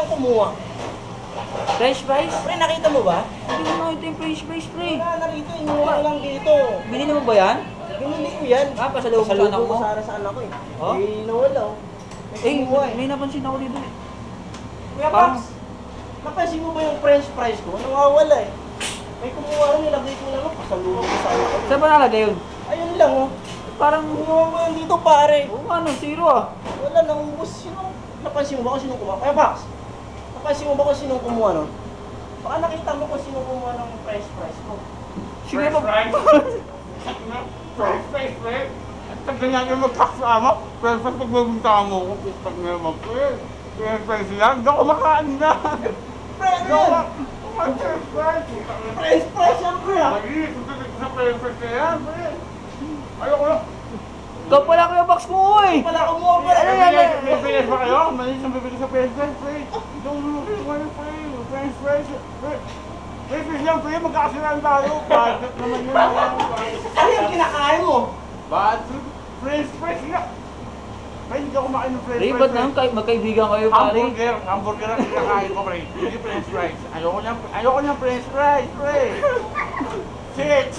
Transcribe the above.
kumuha? French fries? Pre, nakita mo ba? Hindi mo nakita yung French fries, pre. Wala na rito, inuha lang dito. Binili mo ba yan? Binili ko yan. Ah, pasalubong sa anak mo? Sana sa anak ko eh. Oh? Eh, nawala oh. May Eh, kumuha eh. may napansin ako dito eh. Kuya Parang- Pax, napansin mo ba yung french fries ko? Nawawala eh. May kumuha lang, nilagay ko lang, pasalubong ko sa anak ko. Saan ba nalagay yun? Ayun lang oh. Parang, Kumuha ko yan dito pare. ano, zero ah. Wala, naubos. Sino? Napansin mo ba kung sinong kumuha? Kuya Pax, napansin mo ba kung sinong kumuha no? Baka nakita mo kung sinong kumuha ng french fries ko. Sige pa. French fries, pre. At ganyan yung magkakasama. French fries pag magbunta mo ko, pag naman, pre. French fries lang, doon kumakain na. Pre, ano yan? French fries. French fries yan pre ah. Mali, tutuloy ko sa French fries na yan, pre. Ayoko lang. Ikaw pala kayo box mo eh. Wala kumuha pa. May bilis ba kayo? Malis ang bibili sa French fries, pre. Doon mo kayo, pre. French fries, pre. French fries lang, pre. Magkakasilaan tayo. Bakit naman yun? Ano yung kinakain mo? Bakit? French fries nga. Pre, hindi ako kumakain ng French Pre, fries. ba't naman magkaibigan kayo pare? Hamburger ang kinakain ko, pre. Hindi French fries. Ayoko niyang French fries, pre. Shit!